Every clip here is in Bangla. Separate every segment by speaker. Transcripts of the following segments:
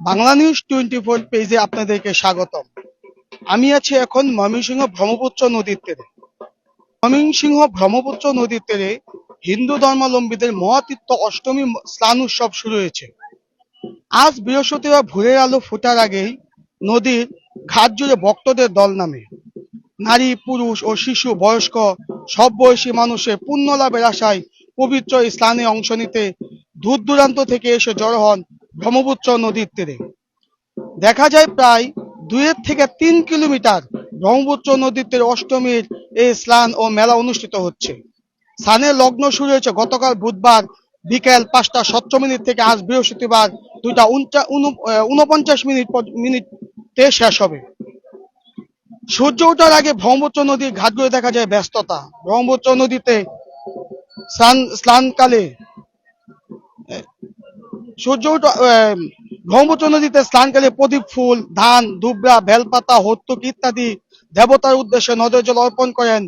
Speaker 1: বাংলা নিউজ 24 পেজে আপনাদেরকে স্বাগতম। আমি আছি এখন ময়মনসিংহ ব্রহ্মপুত্র নদীর তীরে। ময়মনসিংহ ব্রহ্মপুত্র নদীর তীরে হিন্দু ধর্মাবলম্বীদের মহাতীর্থ অষ্টমী স্নান উৎসব শুরু হয়েছে। আজ বৃহস্পতিবার ভোরের আলো ফোটার আগেই নদীর ঘাট জুড়ে ভক্তদের দল নামে। নারী, পুরুষ ও শিশু, বয়স্ক সব বয়সী মানুষের পুণ্য লাভের আশায় পবিত্র এই স্নানে অংশ নিতে দূর দূরান্ত থেকে এসে জড়ো হন ব্রহ্মপুত্র নদীর তীরে। দেখা যায় প্রায় 2 থেকে 3 কিলোমিটার ব্রহ্মপুত্র নদীর তীরে অষ্টমীর এই স্নান ও মেলা অনুষ্ঠিত হচ্ছে। স্নানের লগ্ন শুরু হয়েছে গতকাল বুধবার বিকেল 5:17 থেকে আজ বৃহস্পতিবার 2:49 মিনিটে শেষ হবে। সূর্য ওঠার আগে ব্রহ্মপুত্র নদীর ঘাটগুলো দেখা যায় ব্যস্ততা। ব্রহ্মপুত্র নদীতে স্নানকালে ব্রহ্মপুত্র নদীতে স্নানকালে প্রদীপ ফুল, ধান, দুবরা, বেলপাতা, হর্তুক ইত্যাদি দেবতার উদ্দেশ্যে নদের জল অর্পণ করেন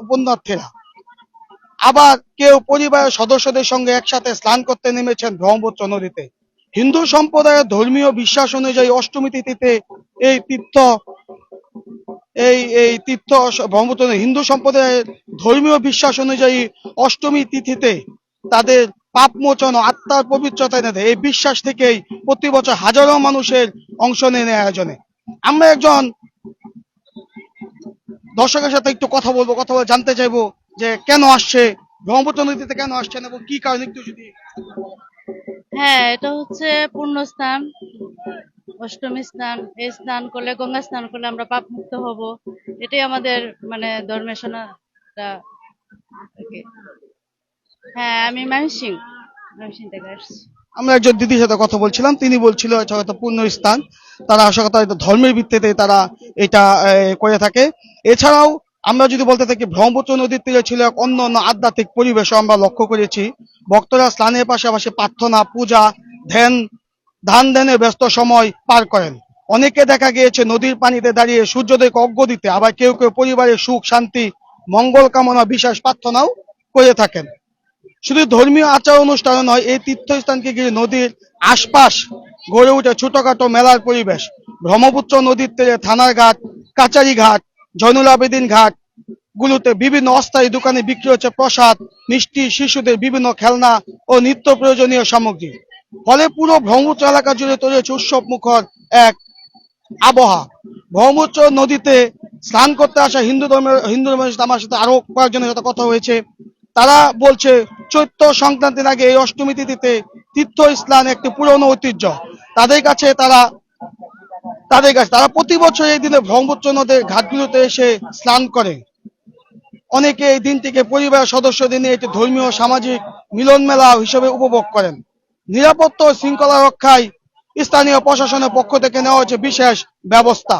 Speaker 1: পুণ্যার্থীরা। আবার কেউ পরিবারের সদস্যদের সঙ্গে একসাথে স্নান করতে নেমেছেন ব্রহ্মপুত্র নদীতে। হিন্দু সম্প্রদায়ের ধর্মীয় বিশ্বাস অনুযায়ী অষ্টমী তিথিতে এই তীর্থ ব্রহ্মপুত্র হিন্দু সম্প্রদায়ের ধর্মীয় বিশ্বাস অনুযায়ী অষ্টমী তিথিতে তাদের পাপ মোচন ও আত্মার পবিত্রতা এনে দেয়। এই বিশ্বাস থেকেই প্রতি বছর হাজারো মানুষের অংশ নেন এই আয়োজনে। আমরা একজন দর্শকের সাথে একটু কথা বলে জানতে চাইবো যে কেন আসছে, ব্রহ্মপুত্র নদীতে কেন আসছেন এবং কি কারণে একটু যদি।
Speaker 2: হ্যাঁ, এটা হচ্ছে পূর্ণ স্নান, অষ্টমী স্নান। এই স্নান করলে, গঙ্গা স্নান করলে আমরা পাপ মুক্ত হব। এটাই আমাদের মানে ধর্মের শোনাটা আর কি। হ্যাঁ, আমি ময়মনসিং থেকে আসছি।
Speaker 1: আমরা একজন দিদির সাথে কথা বলছিলাম, তিনি বলছিল এটা হয়তো পূর্ণ স্থান, তারা আশা কথা হয়তো ধর্মের ভিত্তিতে তারা এটা করে থাকে। এছাড়াও আমরা যদি বলতে থাকি ব্রহ্মপুত্র নদীর তীরে ছিল এক অন্য অন্য আধ্যাত্মিক পরিবেশও আমরা লক্ষ্য করেছি। ভক্তরা স্নানের পাশাপাশি প্রার্থনা, পূজা, ধ্যান ধ্যানে ব্যস্ত সময় পার করেন। অনেকে দেখা গিয়েছে নদীর পানিতে দাঁড়িয়ে সূর্যোদয়কে অর্ঘ্য দিতে, আবার কেউ কেউ পরিবারের সুখ শান্তি মঙ্গল কামনা বিশেষ প্রার্থনাও করে থাকেন। শুধু ধর্মীয় আচার অনুষ্ঠান নয়, এই তীর্থস্থানকে ঘিরে নদীর আশপাশ গড়ে উঠে ছোটখাটো মেলার পরিবেশ। ব্রহ্মপুত্র নদীর তীরে থানার ঘাট, কাচারি ঘাট, জয়নুল আবেদিন ঘাট গুলোতে বিভিন্ন অস্থায়ী দোকানে বিক্রি হচ্ছে প্রসাদ, মিষ্টি, শিশুদের বিভিন্ন খেলনা ও নিত্য প্রয়োজনীয় সামগ্রী। ফলে পুরো ব্রহ্মপুত্র এলাকা জুড়ে তৈরি হচ্ছে উৎসব মুখর এক আবহাওয়া। ব্রহ্মপুত্র নদীতে স্নান করতে আসা হিন্দু ধর্মের সাথে আমার সাথে আরো কয়েকজনের সাথে কথা হয়েছে। তারা বলছে চৈত্র সংক্রান্তির আগে এই অষ্টমী তিথিতে তীর্থ স্নান একটি পুরনো ঐতিহ্য। তাদের কাছে তারা প্রতি বছর এই দিনে ব্রহ্মপুত্র নদের ঘাটগুলোতে এসে স্নান করে। অনেকে এই দিনটিকে পরিবারের সদস্যদের নিয়ে একটি ধর্মীয় সামাজিক মিলন মেলা হিসেবে উপভোগ করেন। নিরাপত্তা ও শৃঙ্খলা রক্ষায় স্থানীয় প্রশাসনের পক্ষ থেকে নেওয়া হয়েছে বিশেষ ব্যবস্থা।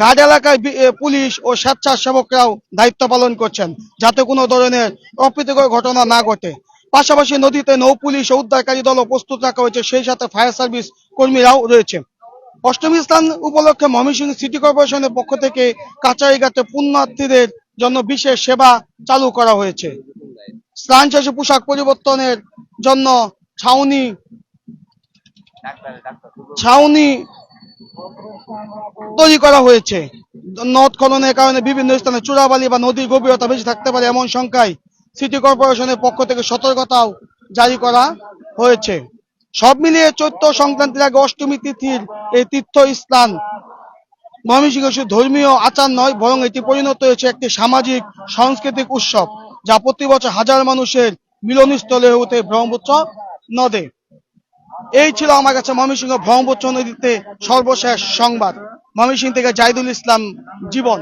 Speaker 1: ঘাট এলাকায় পুলিশ ও স্বেচ্ছাসেবকরাও দায়িত্ব পালন করছেন যাতে কোনো ধরনের অপ্রীতিকর ঘটনা না ঘটে। পাশাপাশি নদীতে নৌ পুলিশ ও উদ্ধারকারী দলও প্রস্তুত রাখা হয়েছে, সেই সাথে ফায়ার সার্ভিস কর্মীরাও রয়েছে। অষ্টমী স্নান উপলক্ষে ময়মনসিংহ সিটি কর্পোরেশনের পক্ষ থেকে কাচারিঘাটে পুণ্যার্থীদের জন্য বিশেষ সেবা চালু করা হয়েছে। স্নান শেষে পোশাক পরিবর্তনের জন্য ছাউনি তৈরি করা হয়েছে। নদ খননের কারণে বিভিন্ন স্থানে চূড়াবালি বা নদীর গভীরতা বেশি থাকতে পারে এমন সংখ্যায় সিটি কর্পোরেশনের পক্ষ থেকে সতর্কতাও জারি করা হয়েছে। সব মিলিয়ে চৈত্র সংক্রান্তির আগে অষ্টমী তিথির এই তীর্থ স্নান ময়মনসিংহ শুধু ধর্মীয় আচার নয়, বরং এটি পরিণত হয়েছে একটি সামাজিক সাংস্কৃতিক উৎসব, যা প্রতি বছর হাজার মানুষের মিলনস্থলে হয়ে ওঠে ব্রহ্মপুত্র নদে। এই ছিল আমার কাছে ময়মনসিংহ ব্রহ্মপুত্র নদীতে সর্বশেষ সংবাদ। ময়মনসিংহ থেকে জাহিদুল ইসলাম, জীবন।